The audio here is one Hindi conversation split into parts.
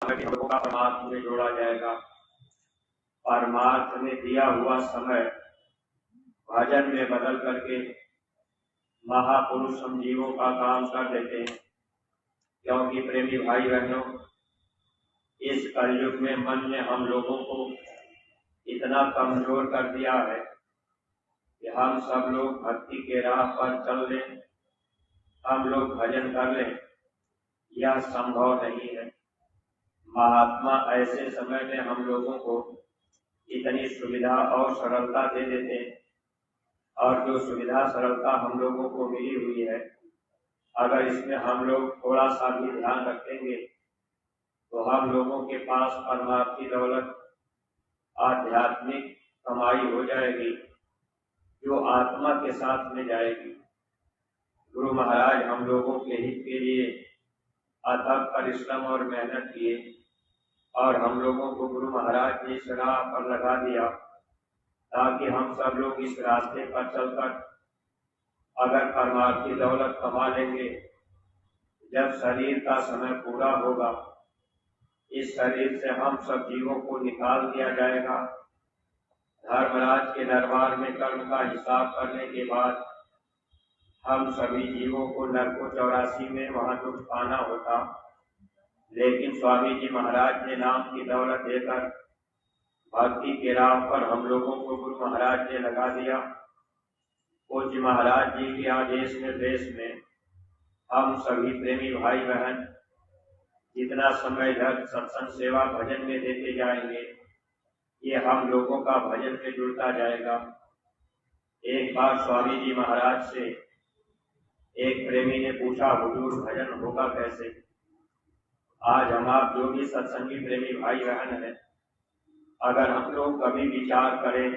समय भी हम लोगों का परमार्थ में जोड़ा जाएगा। परमार्थ में दिया हुआ समय भजन में बदल करके महापुरुष हम जीवों का काम कर देते हैं। क्योंकि प्रेमी भाई बहनों, इस कलयुग में मन ने हम लोगों को इतना कमजोर कर दिया है कि हम सब लोग भक्ति के राह पर चल लें, हम लोग भजन कर लें, यह संभव नहीं है। महात्मा ऐसे समय में हम लोगों को इतनी सुविधा और सरलता दे देते हैं, और जो सुविधा सरलता हम लोगों को मिली हुई है, अगर इसमें हम लोग थोड़ा सा भी ध्यान रखेंगे तो हम लोगों के पास परमार्थी दौलत, आध्यात्मिक कमाई हो जाएगी जो आत्मा के साथ में जाएगी। गुरु महाराज हम लोगों के हित के लिए अथक परिश्रम और मेहनत किए, और हम लोगों को गुरु महाराज ने इस राह पर लगा दिया ताकि हम सब लोग इस रास्ते पर चलकर अगर परमार्थी दौलत कमा लेंगे, जब शरीर का समय पूरा होगा, इस शरीर से हम सब जीवों को निकाल दिया जाएगा। धर्मराज के दरबार में कर्म का हिसाब करने के बाद हम सभी जीवों को नरको 84 में वहां दुख पाना होता। लेकिन स्वामी जी महाराज ने नाम की दौलत देकर भक्ति के राह पर हम लोगों को गुरु महाराज ने लगा दिया। पूज्य महाराज जी के आदेश निर्देश में हम सभी प्रेमी भाई बहन जितना समय इधर सत्संग सेवा भजन में देते जाएंगे, ये हम लोगों का भजन में जुड़ता जाएगा। एक बार स्वामी जी महाराज से एक प्रेमी ने पूछा, हुजूर भजन होगा कैसे? आज हम आप जो भी सत्संगी प्रेमी भाई बहन हैं, अगर हम लोग कभी विचार करें,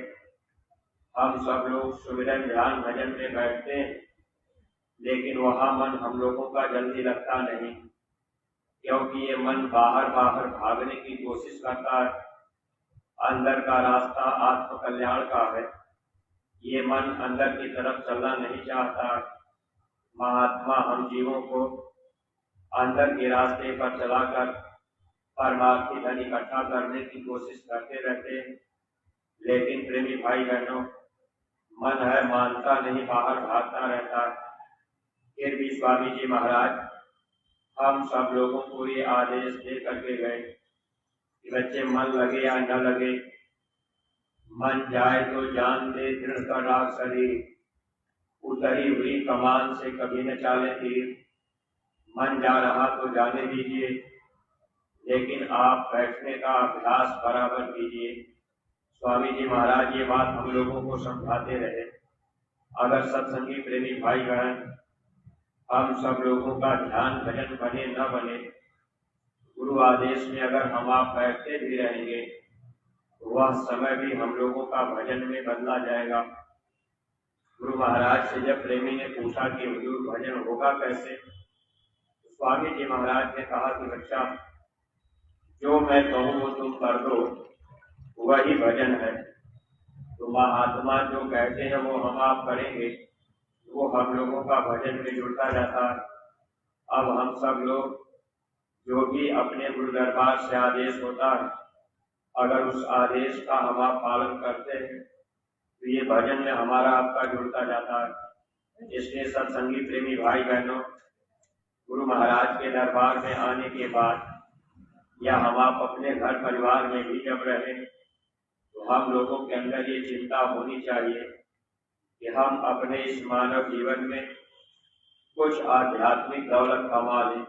हम सब लोग सुमिरन ध्यान भजन में बैठते हैं, लेकिन वहां मन हम लोगों का जल्दी लगता नहीं, क्योंकि ये मन बाहर बाहर भागने की कोशिश करता है। अंदर का रास्ता आत्म कल्याण का है, ये मन अंदर की तरफ चलना नहीं चाहता। महात्मा हम जीवों को अंदर के रास्ते पर चलाकर परमार्थी धन इकट्ठा करने की कोशिश करते रहते हैं, लेकिन प्रेमी भाई बहनों, मन है मानता नहीं, बाहर भागता रहता है। फिर भी स्वामी जी महाराज हम सब लोगों को ये आदेश दे करके गए कि बच्चे मन लगे या न लगे, मन जाए तो जान दे दृढ़ कर राख शरीर, उतरी हुई कमान से कभी न चाले तीर। मन जा रहा तो जाने दीजिए, लेकिन आप बैठने का अभ्यास बराबर कीजिए। स्वामी जी महाराज ये बात हम लोगों को समझाते रहे। अगर सत्संगी प्रेमी भाई बहन हम सब लोगों का ध्यान भजन बने न बने, गुरु आदेश में अगर हम आप बैठते भी रहेंगे, वह समय भी हम लोगों का भजन में बदला जाएगा। गुरु महाराज से जब प्रेमी ने पूछा कि हुजूर भजन होगा कैसे, तो स्वामी जी महाराज ने कहा कि बच्चा, जो मैं कहूँ वो तुम कर दो, वही भजन है। तो महात्मा जो कहते हैं वो हम आप करेंगे, वो हम लोगों का भजन में जुड़ता जाता है। अब हम सब लोग जो भी अपने गुरु दरबार से आदेश होता है, अगर उस आदेश का हम आप पालन करते हैं तो ये भजन में हमारा आपका जुड़ता जाता है। इसलिए सत्संगी प्रेमी भाई बहनों, गुरु महाराज के दरबार में आने के बाद या हम आप अपने घर परिवार में भी जब रहें, तो हम लोगों के अंदर ये चिंता होनी चाहिए कि हम अपने इस मानव जीवन में कुछ आध्यात्मिक दौलत कमा लें,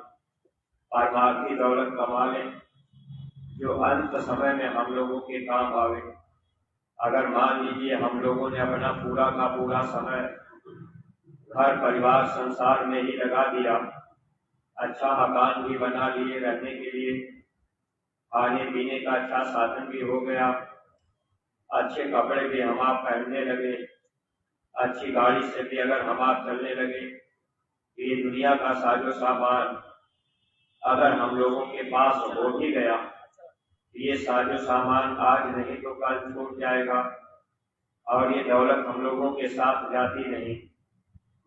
परमार्थी दौलत कमा लें, जो अंत समय में हम लोगों के काम आवे। अगर मान लीजिए हम लोगों ने अपना पूरा का पूरा समय घर परिवार संसार में ही लगा दिया, अच्छा मकान भी बना लिए रहने के लिए, खाने पीने का अच्छा साधन भी हो गया, अच्छे कपड़े भी हम आप पहनने लगे, अच्छी गाड़ी से भी अगर हम आप चलने लगे, ये दुनिया का साजो सामान अगर हम लोगों के पास हो भी गया, ये साजो सामान आज नहीं तो कल छूट जाएगा, और ये दौलत हम लोगों के साथ जाती नहीं।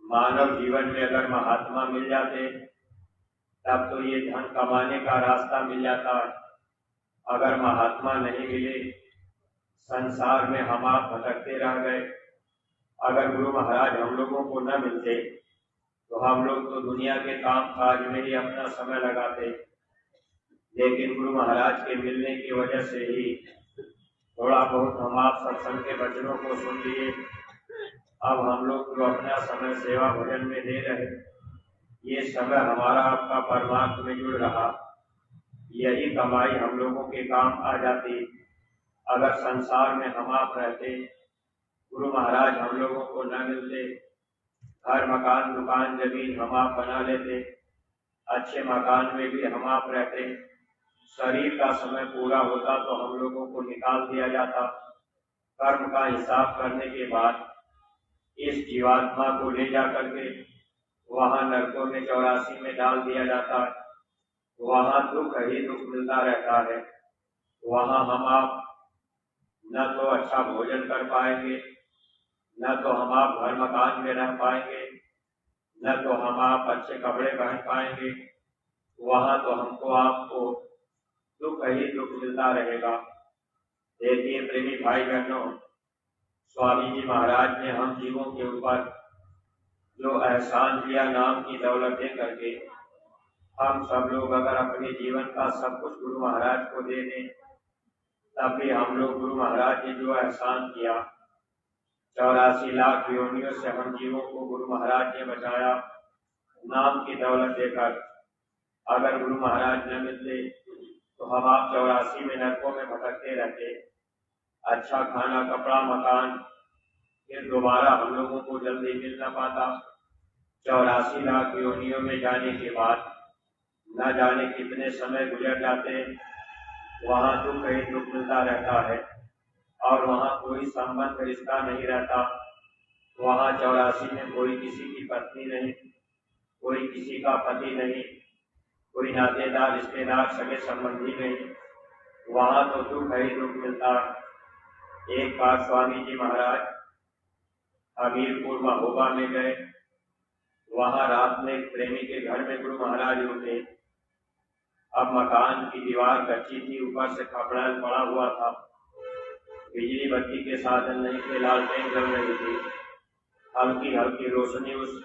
मानव जीवन में अगर महात्मा मिल जाते, तब तो ये धन कमाने का रास्ता मिल जाता है। अगर महात्मा नहीं मिले, संसार में हम आप भटकते रह गए। अगर गुरु महाराज हम लोगों को न मिलते तो हम लोग तो दुनिया के काम काज में ही अपना समय लगाते, लेकिन गुरु महाराज के मिलने की वजह से ही थोड़ा बहुत हम आप सत्संग के वचनों को सुन लिए। अब हम लोग जो अपना समय सेवा भजन में दे रहे, ये समय हमारा आपका परमात्मा में जुड़ रहा, यही कमाई हम लोगों के काम आ जाती। अगर संसार में हम आप रहते, गुरु महाराज हम लोगों को न मिलते, घर मकान दुकान जमीन हम आप बना लेते, अच्छे मकान में भी हम आप रहते, शरीर का समय पूरा होता तो हम लोगों को निकाल दिया जाता। कर्म का हिसाब करने के बाद इस जीवात्मा को ले जा करके वहां नरकों में 84 में डाल दिया जाता है। वहां दुख ही दुख मिलता रहता है। वहां हम आप न तो अच्छा भोजन कर पाएंगे, न तो हम आप घर मकान में रह पाएंगे, न तो हम आप अच्छे कपड़े पहन पाएंगे। वहां तो हमको आपको दुख ही दुख मिलता रहेगा। देखिए प्रेमी भाई बहनों, स्वामी जी महाराज ने हम जीवों के ऊपर जो एहसान किया नाम की दौलत दे करके, हम सब लोग अगर अपने जीवन का सब कुछ गुरु महाराज को दे दें, तब भी हम लोग गुरु महाराज ने जो एहसान किया, 84 लाख योनियों से हम जीवों को गुरु महाराज ने बचाया नाम की दौलत देकर। अगर गुरु महाराज न मिलते तो हम आप 84 में नरकों में भटकते रहते। अच्छा खाना कपड़ा मकान फिर दोबारा हम लोगों को जल्दी मिल न पाता। 84 लाख योनियों में जाने के बाद न जाने कितने समय गुजर जाते, वहां दुख ही दुख मिलता रहता है और वहां कोई संबंध रिश्ता नहीं रहता। वहां 84 में कोई किसी की पत्नी नहीं, कोई किसी का पति नहीं, कोई नातेदार रिश्तेदार सगे संबंधी नहीं। वहां तो दुख ही दुख मिलता। एक बार स्वामी जी महाराज हमीरपुर महोबा में गए। वहां रात में एक प्रेमी के घर में गुरु महाराज रुके। अब मकान की दीवार कच्ची थी, ऊपर से खपड़ा पड़ा हुआ था, बिजली बत्ती के साधन नहीं थे, लालटेन जल रही थी, हल्की हल्की रोशनी उस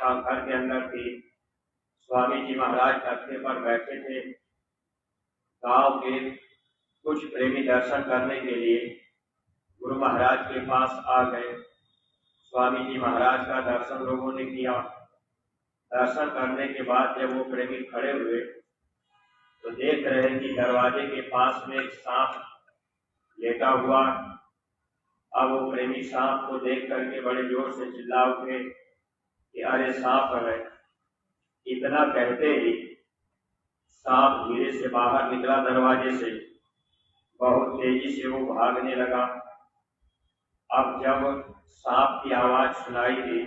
घर के अंदर थी। स्वामी जी महाराज तख्ते पर बैठे थे। गांव के कुछ प्रेमी दर्शन करने के लिए गुरु महाराज के पास आ गए। स्वामी जी महाराज का दर्शन लोगों ने किया। दर्शन करने के बाद जब वो प्रेमी खड़े हुए तो देख रहे कि दरवाजे के पास में एक सांप लेटा हुआ। अब वो प्रेमी सांप को देख करके बड़े जोर से चिल्ला उठे कि अरे सांप है। इतना कहते ही सांप धीरे से बाहर निकला दरवाजे से, बहुत तेजी से वो भागने लगा। अब जब सांप की आवाज सुनाई दी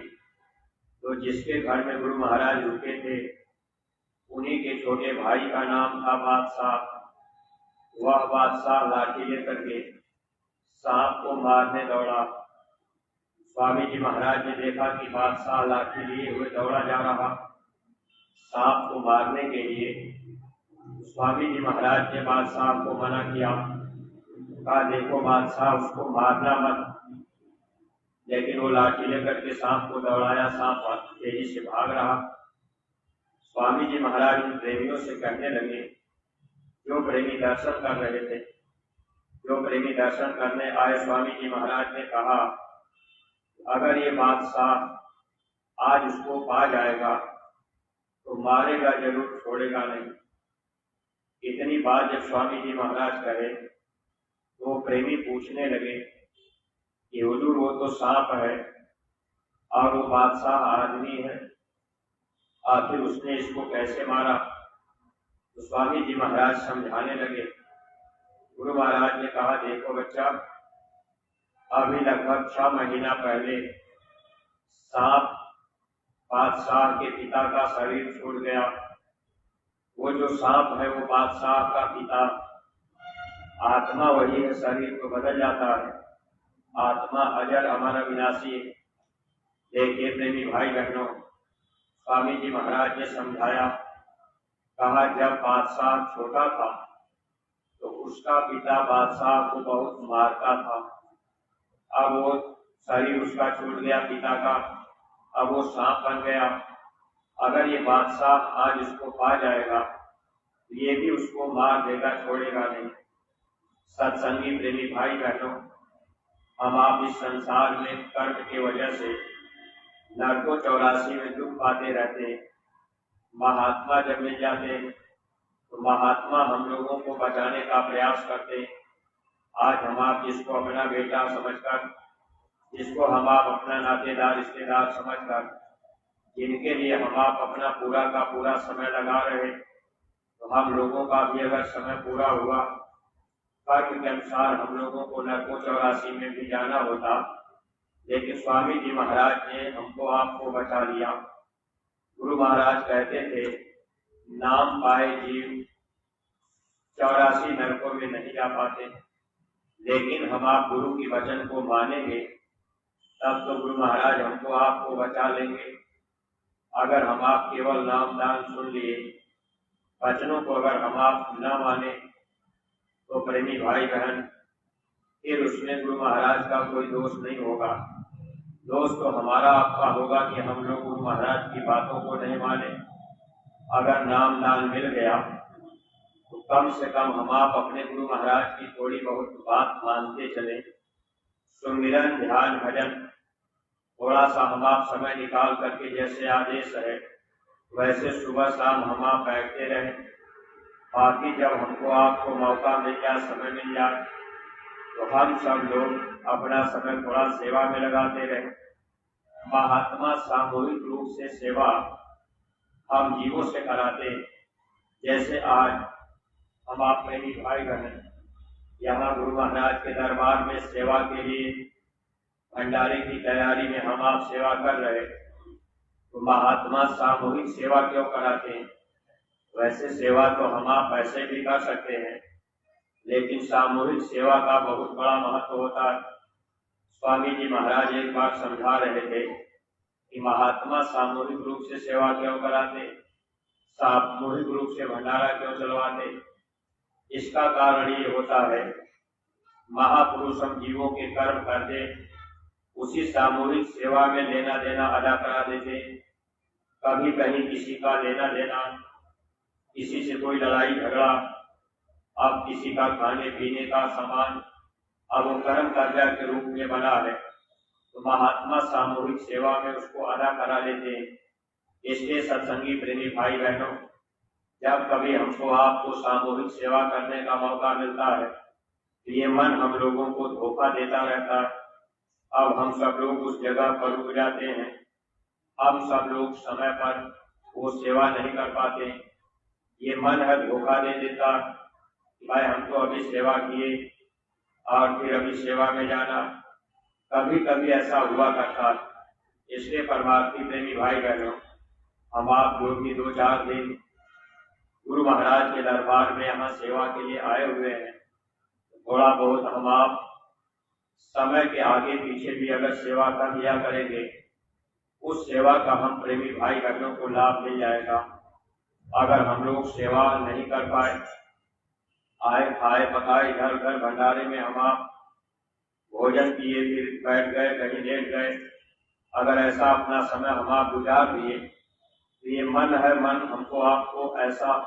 तो जिसके घर में गुरु महाराज रुके थे, उन्हीं के छोटे भाई का नाम था बादशाह। वह बादशाह लाठी लेकर के सांप को मारने दौड़ा। स्वामी जी महाराज ने देखा कि बादशाह लाठी लिए हुए दौड़ा जा रहा सांप को मारने के लिए। स्वामी जी महाराज ने बादशाह को मना किया, कहा देखो बादशाह उसको मारना मत। लेकिन वो लाठी लेकर के सांप को दौड़ाया, सांप तेजी से भाग रहा। स्वामी जी महाराज उन प्रेमियों से कहने लगे, जो प्रेमी दर्शन कर रहे थे, जो प्रेमी दर्शन करने आए, स्वामी जी महाराज ने कहा अगर ये बादशाह आज उसको पा जाएगा तो मारेगा जरूर, छोड़ेगा नहीं। इतनी बात जब स्वामी जी महाराज कहे तो प्रेमी पूछने लगे कि हुजूर वो तो सांप है और वो बादशाह आदमी है, आखिर उसने इसको कैसे मारा? तो स्वामी जी महाराज समझाने लगे। गुरु महाराज ने कहा देखो बच्चा, अभी लगभग 6 महीना पहले सांप बादशाह के पिता का शरीर छोड़ गया। वो जो सांप है वो बादशाह का पिता, आत्मा वही है, शरीर तो बदल जाता है, आत्मा अजर अमर अविनाशी। देखिए प्रेमी भाई बहनों, स्वामी जी महाराज ने समझाया, कहा जब बादशाह छोटा था तो उसका उसका पिता बादशाह को बहुत मारता था। अब वो शरीर उसका छूट गया पिता का, अब वो सांप बन गया। अगर ये बादशाह आज उसको पा जाएगा ये भी उसको मार देगा, छोड़ेगा नहीं। सत्संगी प्रेमी भाई बहनों, हम आप इस संसार में कर्म की वजह से नरकों 84 में दुख पाते रहते हैं। महात्मा जब मिल जाते तो महात्मा हम लोगों को बचाने का प्रयास करते। आज हम आप जिसको अपना बेटा समझकर, जिसको हम आप अपना नातेदार रिश्तेदार समझकर, जिनके लिए हम आप अपना पूरा का पूरा समय लगा रहे, तो हम लोगों का भी अगर समय पूरा हुआ, कर्म के अनुसार हम लोगों को नरकों 84 में भी जाना होता। लेकिन स्वामी जी महाराज ने हमको आपको बचा लिया। गुरु महाराज कहते थे, नाम पाए जीव 84 नरकों में नहीं जा पाते। लेकिन हम आप गुरु की वचन को मानेंगे तब तो गुरु महाराज हमको आपको बचा लेंगे। अगर हम आप केवल नाम दान सुन लिए, वचनों को अगर हम आप न माने, तो प्रेमी भाई बहन फिर उसमें गुरु महाराज का कोई दोष नहीं होगा। दोष तो हमारा आपका होगा कि हम लोग गुरु महाराज की बातों को नहीं माने। अगर नाम दान मिल गया तो कम से कम हम आप अपने गुरु महाराज की थोड़ी बहुत बात मानते चले। सुमिरन ध्यान भजन थोड़ा सा हम आप समय निकाल करके, जैसे आदेश है वैसे सुबह शाम हम आप बैठते रहे। बाकी जब हमको आपको मौका मिल जाए, समय मिल जाए, तो हम सब लोग अपना समय थोड़ा सेवा में लगाते रहे। महात्मा सामूहिक रूप से सेवा हम जीवों से कराते। जैसे आज हम आप प्रेमी भाई बहन यहाँ गुरु महाराज के दरबार में सेवा के लिए भंडारे की तैयारी में हम आप सेवा कर रहे, तो महात्मा सामूहिक सेवा क्यों कराते हैं? वैसे सेवा तो हम आप ऐसे भी कर सकते हैं, लेकिन सामूहिक सेवा का बहुत बड़ा महत्व होता है। स्वामी जी महाराज एक बार समझा रहे थे कि महात्मा सामूहिक रूप से सेवा क्यों कराते, सामूहिक रूप से भंडारा क्यों चलवाते। इसका कारण ये होता है, महापुरुष हम जीवों के कर्म कर दे, उसी सामूहिक सेवा में लेना देना अदा करा देते। कभी कहीं किसी का लेना देना, किसी से कोई लड़ाई झगड़ा, अब किसी का खाने पीने का सामान, अब वो कर्म कर्जा के रूप में बना है, तो महात्मा सामूहिक सेवा में उसको अदा करा लेते हैं। इसलिए सत्संगी प्रेमी भाई बहनों, जब कभी हमको आपको सामूहिक सेवा करने का मौका मिलता है, तो ये मन हम लोगों को धोखा देता रहता है। अब हम सब लोग उस जगह पर रुक जाते हैं, हम सब लोग समय पर वो सेवा नहीं कर पाते। ये मन है धोखा दे देता कि भाई हम तो अभी सेवा किए और फिर अभी सेवा में जाना। कभी कभी ऐसा हुआ करता। इसलिए परमार्थी प्रेमी भाई बहनों, हम आप जो भी 2-4 दिन गुरु महाराज के दरबार में यहाँ सेवा के लिए आए हुए हैं, थोड़ा बहुत हम आप समय के आगे पीछे भी अगर सेवा कर लिया करेंगे, उस सेवा का हम प्रेमी भाई बहनों को लाभ मिल जाएगा। अगर हम लोग सेवा नहीं कर पाए, आए खाए पकाए इधर उधर भंडारे में हम आप भोजन किए, फिर बैठ गए कहीं लेट गए, अगर ऐसा अपना समय हम आप गुजार दिए, तो ये मन है, मन हमको आपको ऐसा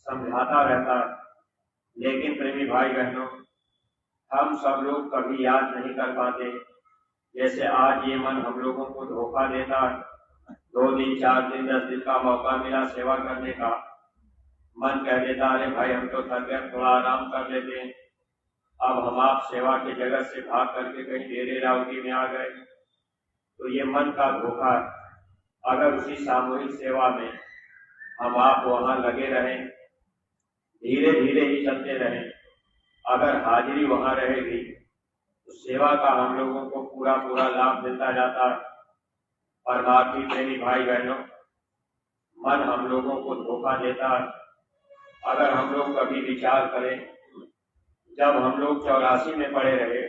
समझाता रहता है। लेकिन प्रेमी भाई बहनों, हम सब लोग कभी याद नहीं कर पाते। जैसे आज ये मन हम लोगों को धोखा देता है। 2 दिन 4 दिन 10 दिन का मौका मिला सेवा करने का, मन कह देता अरे भाई हम तो थक गए, थोड़ा आराम कर लेते हैं। अब हम आप सेवा के जगत से भाग करके कहीं डेरे रावटी में आ गए, तो ये मन का धोखा। अगर उसी सामूहिक सेवा में हम आप वहां लगे रहें, धीरे धीरे ही चलते रहें, अगर हाजिरी वहां रहेगी तो सेवा का हम लोगों को पूरा पूरा लाभ मिलता जाता है। परमार्थी प्रेमी भाई बहनों, मन हम लोगों को धोखा देता है। अगर हम लोग कभी विचार करें, जब हम लोग 84 में पड़े रहे,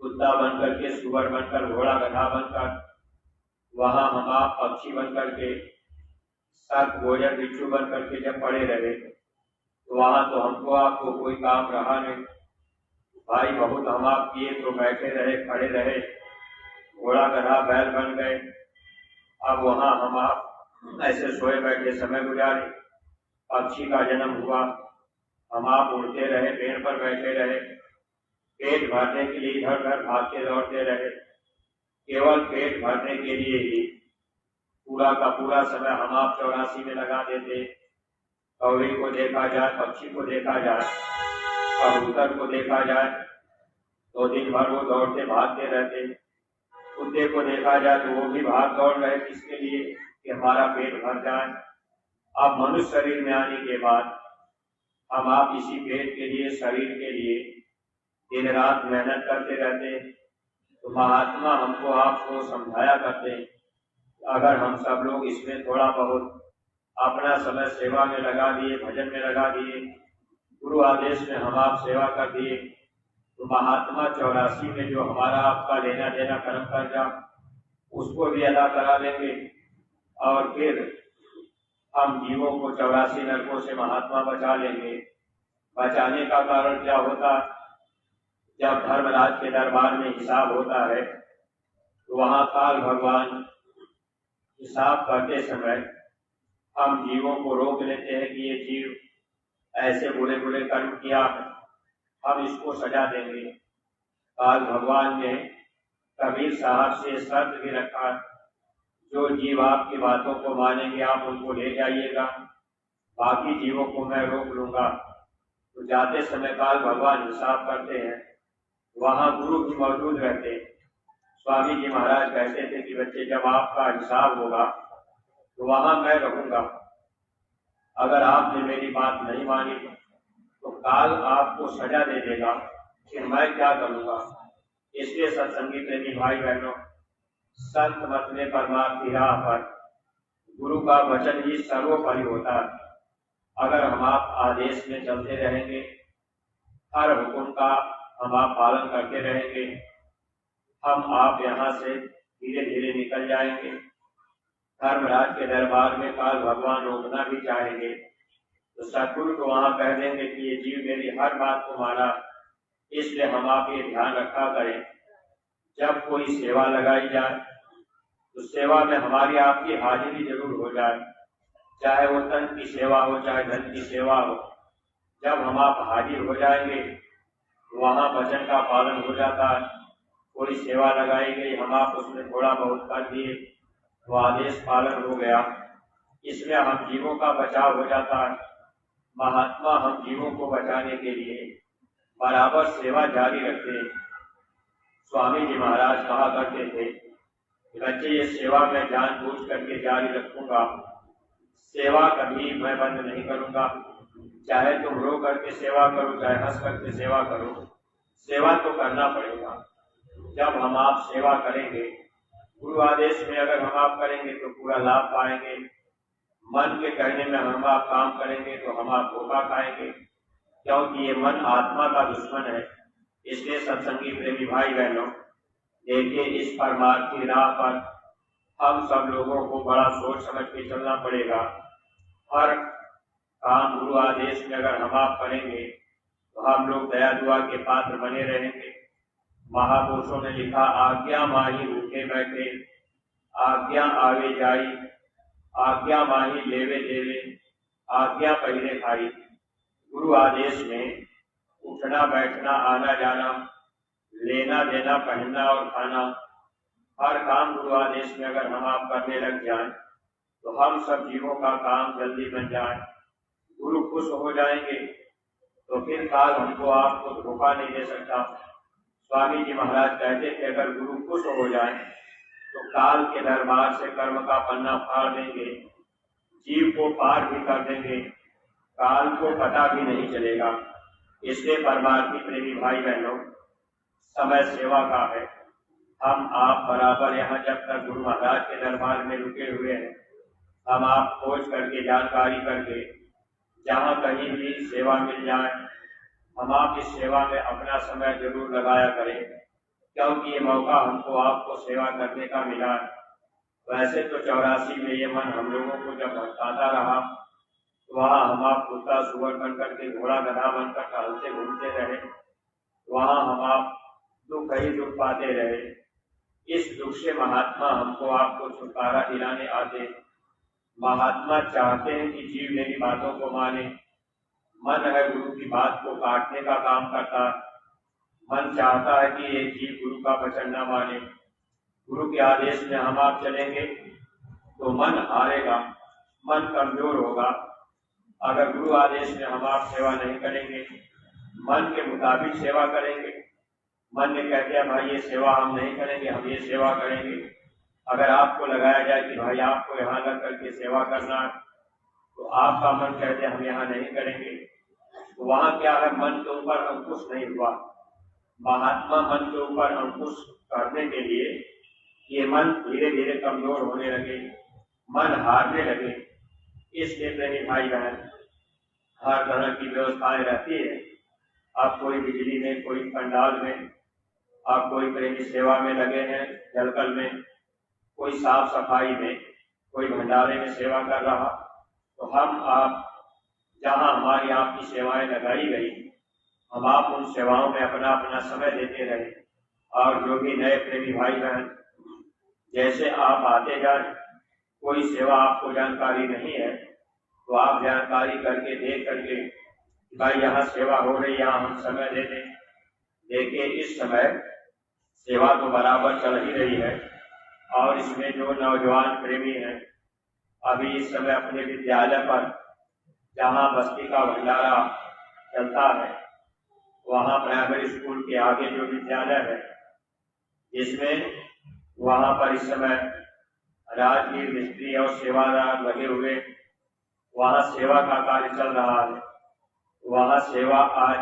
कुत्ता बनकर के, सुअर बनकर, घोड़ा गधा बनकर, वहां हम आप पक्षी बनकर के, सर्प गोजर बिच्छू बनकर के जब पड़े रहे, तो वहां तो हमको आपको कोई काम रहा नहीं। भाई बहुत हम आप किए तो बैठे रहे, खड़े रहे, घोड़ा गधा बैल बन गए। अब वहां हम आप ऐसे सोए बैठे समय गुजारे। पक्षी का जन्म हुआ, हम आप उड़ते रहे, पेड़ पर बैठे रहे, पेट भरने के लिए इधर उधर भागते दौड़ते रहे। केवल पेट भरने के लिए ही पूरा का पूरा समय हम आप 84 में लगा देते। कौवे को देखा जाए, पक्षी को देखा जाए, कबूतर को देखा जाए तो दिन भर वो दौड़ते भागते रहते। कुत्ते को देखा जाए तो वो भी भाग दौड़ रहे किसके लिए, कि हमारा पेट भर जाए। अब मनुष्य शरीर में आने के बाद हम आप इसी पेट के लिए, शरीर के लिए दिन रात मेहनत करते रहते। तो महात्मा हमको आपको समझाया करते, अगर हम सब लोग इसमें थोड़ा बहुत अपना समय सेवा में लगा दिए, भजन में लगा दिए, गुरु आदेश में हम आप सेवा कर दिए, तो महात्मा 84 में जो हमारा आपका लेना देना कर्म कर्जा उसको भी अदा करा लेंगे। और फिर हम जीवों को 84 नरकों से महात्मा बचा लेंगे। बचाने का कारण क्या होता, जब धर्मराज के दरबार में हिसाब होता है तो वहां काल भगवान हिसाब करते समय हम जीवों को रोक लेते हैं कि ये जीव ऐसे बुरे बुरे कर्म किया, हम इसको सजा देंगे। काल भगवान ने कबीर साहब से शर्त भी रखा, जो जीव आपकी बातों को मानेंगे आप उनको ले जाइएगा, बाकी जीवों को मैं रोक लूंगा। तो जाते समय काल भगवान हिसाब करते हैं, वहां गुरु भी मौजूद रहते। स्वामी जी महाराज कहते थे कि बच्चे जब आपका हिसाब होगा तो वहां मैं रहूंगा, अगर आपने मेरी बात नहीं मानी तो काल आपको सजा दे देगा, फिर मैं क्या करूंगा। इसलिए सत्संगी प्रेमी भाई बहनों, संत मत में परमार्थ की राह पर गुरु का वचन ही सर्वोपरि होता है। अगर हम आप आदेश में चलते रहेंगे, हर हुक्म का हम आप पालन करते रहेंगे, हम आप यहाँ से धीरे धीरे निकल जाएंगे। धर्मराज के दरबार में काल भगवान रोकना भी चाहेंगे तो सदगुरु को वहां कह देंगे कि ये जीव मेरी हर बात को माना, इसलिए हम आप ये ध्यान रखा करें, जब कोई सेवा लगाई जाए तो सेवा में हमारी आपकी हाजिरी जरूर हो जाए, चाहे वो तन की सेवा हो चाहे धन की सेवा हो। जब हम आप हाजिर हो जाएंगे वहां वचन का पालन हो जाता है। कोई सेवा लगाई गई, हम आप उसमें थोड़ा बहुत कर दिए तो आदेश पालन हो गया, इसमें हम जीवों का बचाव हो जाता है। महात्मा हम जीवों को बचाने के लिए बराबर सेवा जारी रखते हैं। स्वामी जी महाराज कहा करते थे कि बच्चे ये सेवा मैं जानबूझ करके जारी रखूंगा, सेवा कभी मैं बंद नहीं करूंगा, चाहे तुम रो करके सेवा करो चाहे हंस करके सेवा करो, सेवा तो करना पड़ेगा। जब हम आप सेवा करेंगे, गुरु आदेश में अगर हम आप करेंगे तो पूरा लाभ पाएंगे, मन के कहने में हम आप काम करेंगे तो हम आप धोखा खाएंगे, क्योंकि ये मन आत्मा का दुश्मन है। इसलिए सत्संगी प्रेमी भाई बहनों, देखिए इस परमार्थ की राह पर हम सब लोगों को बड़ा सोच समझ के चलना पड़ेगा। हर काम गुरु आदेश में अगर हम आप करेंगे तो हम लोग दया दुआ के पात्र बने रहेंगे। महापुरुषों ने लिखा, आज्ञा माही भूखे बैठे, आज्ञा आवे जाई, आज्ञा माही लेवे देवे, आज्ञा पहले खाई। गुरु आदेश में उठना बैठना आना जाना, लेना देना पहनना और खाना, हर काम गुरु आदेश में अगर हम आप करने लग जाएं तो हम सब जीवों का काम जल्दी बन जाए, गुरु खुश हो जाएंगे तो फिर काल हमको आपको धोखा नहीं दे सकता। स्वामी जी महाराज कहते थे अगर गुरु खुश हो जाए तो काल के दरबार से कर्म का पन्ना फाड़ देंगे, जीव को पार भी कर देंगे, काल को पता भी नहीं चलेगा। इसलिए परमार्थी प्रेमी भाई बहनों, समय सेवा का है। हम आप बराबर यहाँ जब तक गुरु महाराज के दरबार में रुके हुए हैं, हम आप खोज करके जानकारी करके जहाँ कहीं भी सेवा मिल जाए हम आप इस सेवा में अपना समय जरूर लगाया करें, क्योंकि ये मौका हमको आपको सेवा करने का मिला। वैसे तो 84 में ये मन हम लोगों को जब भटकाता रहा वहाँ हम आप कुत्ता सुअर बन करके घोड़ा गधा बनकर टहलते घूमते रहे, वहाँ हम आप दुख ही दुख पाते रहे। इस दुख से महात्मा हमको आपको छुटकारा दिलाने आते। महात्मा चाहते हैं कि जीव मेरी बातों को माने। मन है गुरु की बात को काटने का काम करता। मन चाहता है कि ये जीव गुरु का वचन न माने। गुरु के आदेश में हम आप चलेंगे तो मन हारेगा, मन कमजोर होगा। अगर गुरु आदेश में हम आप सेवा नहीं करेंगे, मन के मुताबिक सेवा करेंगे, मन ने कह दिया भाई ये सेवा हम नहीं करेंगे, हम ये सेवा करेंगे। अगर आपको लगाया जाए कि भाई आपको यहाँ लग करके सेवा करना है, तो आपका मन कहते हम यहाँ नहीं करेंगे। तो वहाँ क्या है, मन के ऊपर अंकुश नहीं हुआ। महात्मा मन के ऊपर अंकुश करने के लिए ये मन धीरे धीरे कमजोर होने लगे, मन हारने लगे। इसलिए प्रेमी भाई बहन, हर तरह की व्यवस्थाएं रहती है। आप कोई बिजली में, कोई पंडाल में, आप कोई प्रेमी सेवा में लगे हैं, जलकल में, कोई साफ सफाई में, कोई भंडारे में सेवा कर रहा, तो हम आप जहाँ हमारी आपकी सेवाएं लगाई गई, हम आप उन सेवाओं में अपना अपना समय देते रहे। और जो भी नए प्रेमी भाई बहन, जैसे आप आते जाए, कोई सेवा आपको जानकारी नहीं है तो आप जानकारी करके देख करके भाई यहाँ सेवा हो रही, यहाँ हम समय दे दें। देखिए इस समय सेवा तो बराबर चल ही रही है, और इसमें जो नौजवान प्रेमी हैं अभी इस समय अपने विद्यालय पर, जहाँ बस्ती का भंडारा चलता है, वहाँ प्राइमरी स्कूल के आगे जो विद्यालय है, जिसमें वहाँ पर इस समय राजगीर मिस्त्री और सेवादार लगे हुए, वहाँ सेवा का कार्य चल रहा है। वहाँ सेवा आज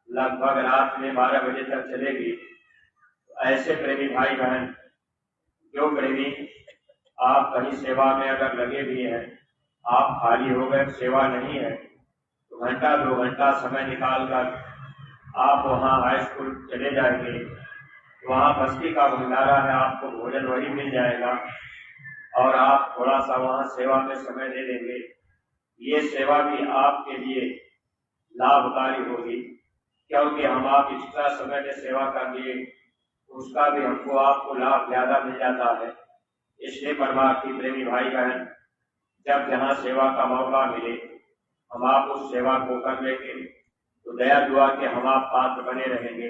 लगभग रात में 12 बजे तक चलेगी। ऐसे प्रेमी भाई बहन, जो प्रेमी आप कहीं सेवा में अगर लगे भी हैं, आप खाली हो गए, सेवा नहीं है, तो घंटा 2 घंटा समय निकाल कर आप वहाँ हाई स्कूल चले जाएंगे। वहाँ बस्ती का भंडारा है, आपको भोजन वही मिल जाएगा और आप थोड़ा सा वहाँ सेवा में समय दे देंगे। ये सेवा भी आपके लिए लाभकारी होगी, क्योंकि हम आप एक्स्ट्रा समय में सेवा कर लिए, उसका भी हमको आपको लाभ ज्यादा मिल जाता है। इसलिए परमार्थी प्रेमी भाई बहन, जब जहाँ सेवा का मौका मिले हम आप उस सेवा को कर लेंगे, तो दया दुआ के हम आप पात्र बने रहेंगे।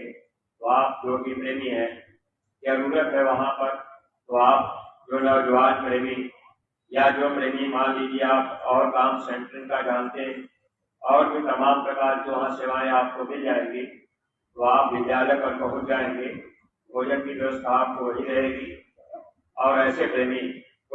तो आप जो भी प्रेमी हैं, जरूरत है वहाँ पर, तो आप जो नौजवान प्रेमी या जो प्रेमी मान लीजिए आप और काम सेंटरिंग का जानते हैं, और भी तमाम प्रकार की वहाँ सेवाएं आपको मिल जाएंगी, तो आप विद्यालय पर पहुँच जाएंगे। भोजन की व्यवस्था आपको वही रहेगी। और ऐसे प्रेमी